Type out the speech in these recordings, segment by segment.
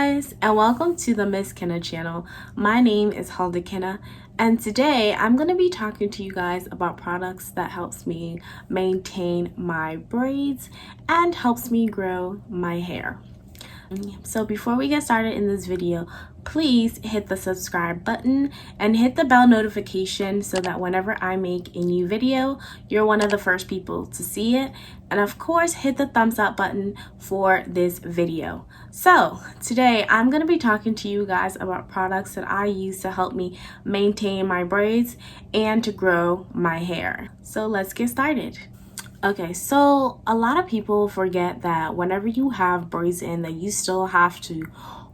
guys, and welcome to the Miss Kenna channel. My name is Halda Kenna, and today I'm going to be talking to you guys about products that helps me maintain my braids and helps me grow my hair. So before we get started in this video, please hit the subscribe button and hit the bell notification so that whenever I make a new video, you're one of the first people to see it. And of course, hit the thumbs up button for this video. So today I'm going to be talking to you guys about products that I use to help me maintain my braids and to grow my hair. So let's get started. Okay, so a lot of people forget that whenever you have braids in, that you still have to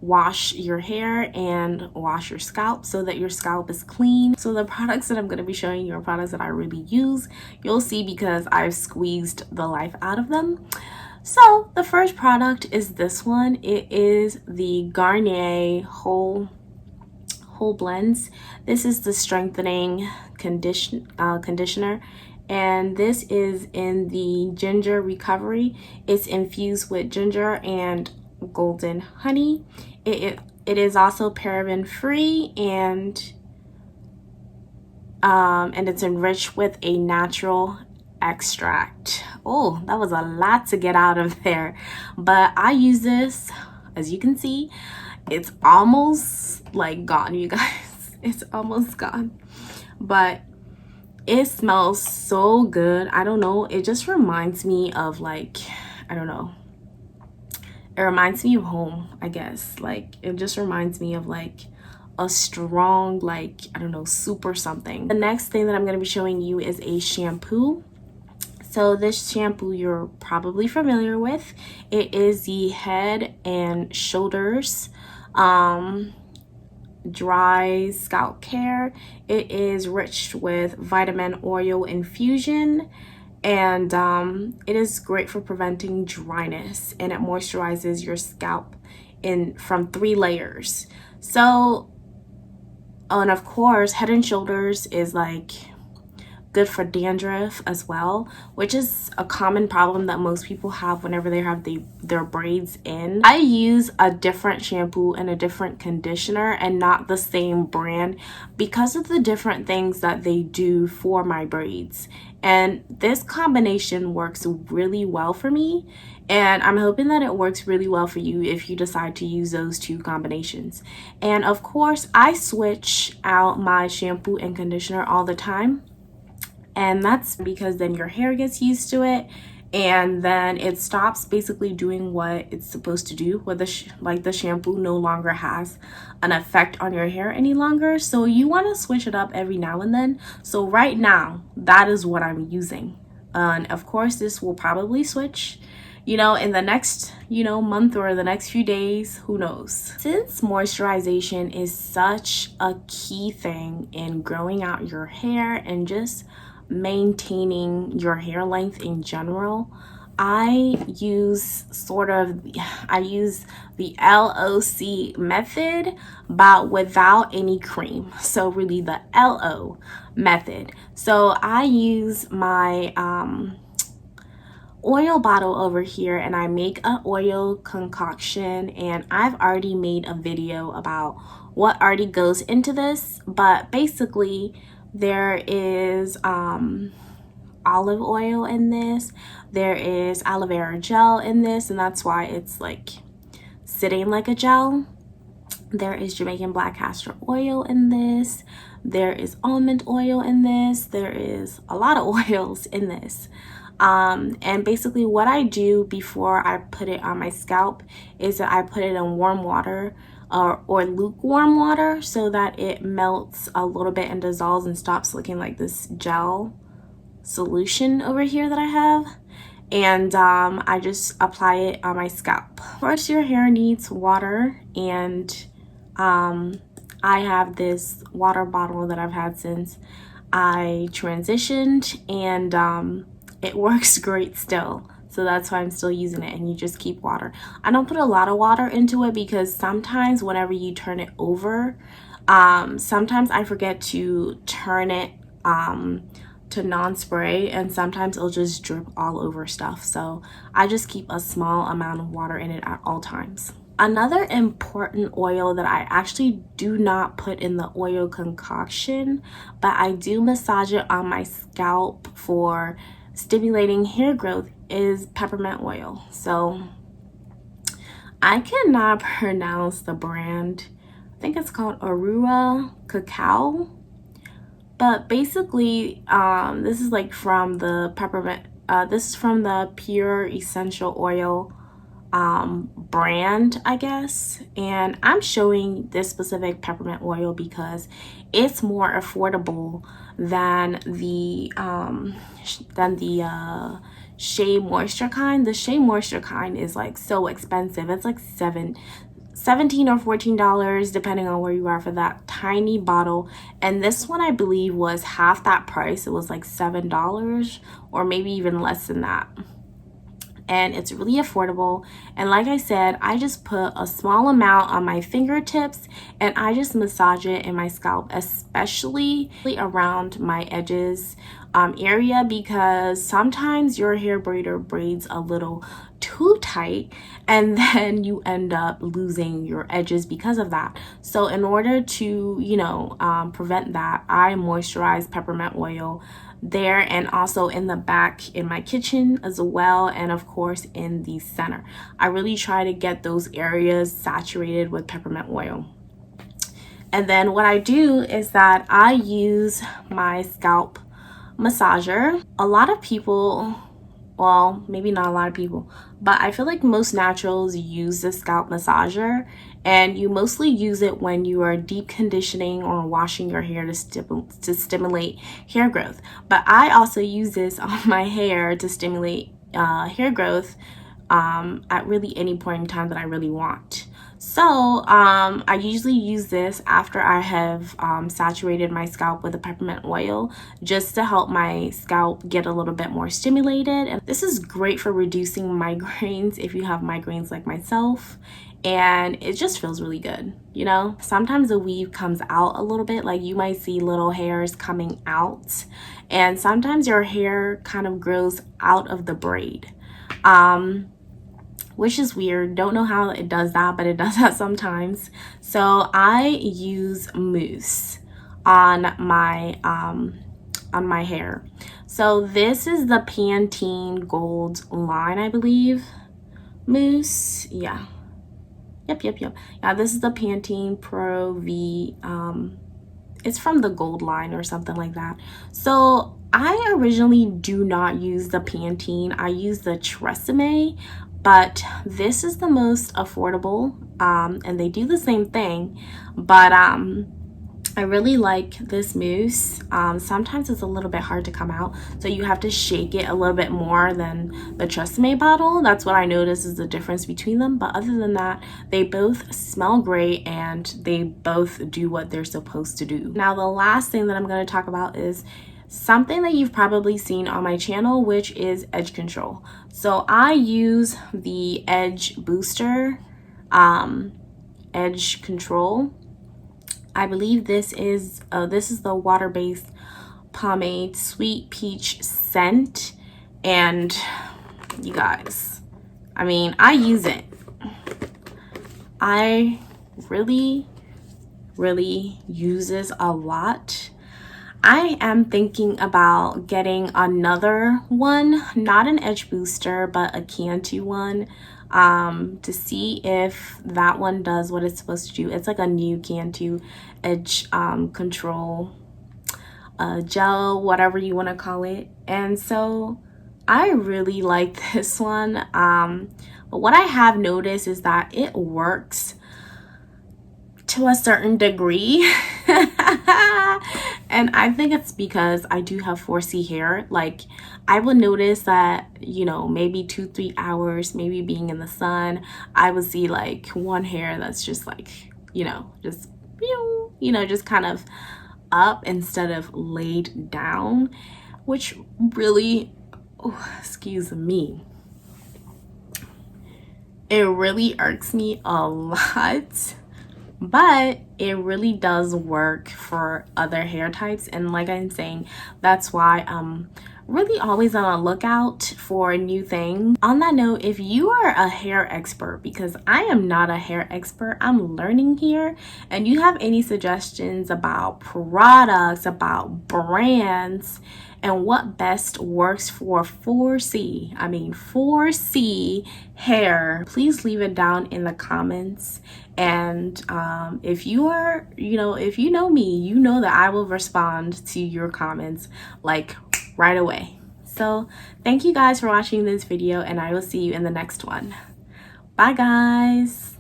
wash your hair and wash your scalp so that your scalp is clean. So the products that I'm going to be showing you are products that I really use. You'll see because I've squeezed the life out of them. So the first product is this one. It is the Garnier Whole Blends. This is the strengthening conditioner. And this is in the ginger recovery. It's infused with ginger and golden honey. It is also paraben free, and it's enriched with a natural extract. Oh, that was a lot to get out of there, but I use this. As you can see, it's almost like gone, you guys. It's almost gone, but it smells so good. I don't know, it just reminds me of, like, I don't know, it reminds me of home, I guess. Like, it just reminds me of like a strong, like, I don't know, soup or something. The next thing that I'm going to be showing you is a shampoo. So this shampoo you're probably familiar with. It is the Head and Shoulders dry scalp care. It is rich with vitamin oil infusion, and it is great for preventing dryness, and it moisturizes your scalp from 3 layers. So, and of course, Head and Shoulders is like good for dandruff as well, which is a common problem that most people have whenever they have their braids in. I use a different shampoo and a different conditioner and not the same brand because of the different things that they do for my braids. And this combination works really well for me, and I'm hoping that it works really well for you if you decide to use those 2 combinations. And of course, I switch out my shampoo and conditioner all the time. And that's because then your hair gets used to it, and then it stops basically doing what it's supposed to do, where the shampoo no longer has an effect on your hair any longer. So you want to switch it up every now and then. So right now, that is what I'm using. And of course, this will probably switch, you know, in the next, month or the next few days, who knows. Since moisturization is such a key thing in growing out your hair and just maintaining your hair length in general, I use the LOC method, but without any cream. So really the LO method. So I use my oil bottle over here, and I make an oil concoction, and I've already made a video about what already goes into this, but basically there is olive oil in this, there is aloe vera gel in this, and that's why it's like sitting like a gel. There is Jamaican black castor oil in this, there is almond oil in this, there is a lot of oils in this. And basically what I do before I put it on my scalp is that I put it in warm water or lukewarm water so that it melts a little bit and dissolves and stops looking like this gel solution over here that I have. And I just apply it on my scalp. Of course, your hair needs water, and I have this water bottle that I've had since I transitioned, and it works great still. So that's why I'm still using it, and you just keep water. I don't put a lot of water into it because sometimes whenever you turn it over, sometimes I forget to turn it to non-spray, and sometimes it'll just drip all over stuff. So I just keep a small amount of water in it at all times. Another important oil that I actually do not put in the oil concoction, but I do massage it on my scalp for stimulating hair growth, is peppermint oil. So I cannot pronounce the brand. I think it's called Arua Cacao. But basically, this is like from the peppermint, this is from the Pure Essential Oil brand, I guess. And I'm showing this specific peppermint oil because it's more affordable than the Shea Moisture kind. The Shea Moisture kind is like so expensive. It's like $17 or $14 depending on where you are for that tiny bottle, and this one I believe was half that price. It was like $7 or maybe even less than that, and it's really affordable. And like I said, I just put a small amount on my fingertips and I just massage it in my scalp, especially around my edges area, because sometimes your hair braider braids a little too tight and then you end up losing your edges because of that. So in order to prevent that, I moisturize peppermint oil there, and also in the back in my kitchen as well, and of course in the center. I really try to get those areas saturated with peppermint oil. And then what I do is that I use my scalp massager. A lot of people, well, maybe not a lot of people, but I feel like most naturals use the scalp massager, and you mostly use it when you are deep conditioning or washing your hair to stimulate hair growth. But I also use this on my hair to stimulate hair growth at really any point in time that I really want. So I usually use this after I have saturated my scalp with the peppermint oil, just to help my scalp get a little bit more stimulated. And this is great for reducing migraines if you have migraines like myself, and it just feels really good. Sometimes the weave comes out a little bit, like you might see little hairs coming out, and sometimes your hair kind of grows out of the braid, which is weird. Don't know how it does that, but it does that sometimes. So I use mousse on my hair. So this is the Pantene Gold line, I believe. Mousse, yeah. Yep. Yeah, this is the Pantene Pro V. It's from the Gold line or something like that. So I originally do not use the Pantene. I use the Tresemme. But this is the most affordable, and they do the same thing, but I really like this mousse. Sometimes it's a little bit hard to come out, so you have to shake it a little bit more than the Tresemme bottle. That's what I notice is the difference between them. But other than that, they both smell great and they both do what they're supposed to do. Now, the last thing that I'm going to talk about is something that you've probably seen on my channel, which is edge control. So I use the Edge Booster edge control. I believe this is the water-based pomade sweet peach scent, and you guys, I mean, I use it. I really use this a lot. I am thinking about getting another one, not an edge booster, but a Cantu one, to see if that one does what it's supposed to do. It's like a new Cantu edge control gel, whatever you want to call it. And so I really like this one. But what I have noticed is that it works to a certain degree. And I think it's because I do have 4C hair. Like, I would notice that, maybe 2-3 hours, maybe being in the sun, I would see like one hair that's just like, just kind of up instead of laid down, which really, excuse me, it really irks me a lot. But it really does work for other hair types, and like I'm saying, that's why I'm really always on a lookout for new things. On that note, if you are a hair expert, because I am not a hair expert, I'm learning here, and you have any suggestions about products, about brands, and what best works for 4C hair, please leave it down in the comments. And if you are, if you know me, you know that I will respond to your comments like right away. So thank you guys for watching this video, and I will see you in the next one. Bye guys.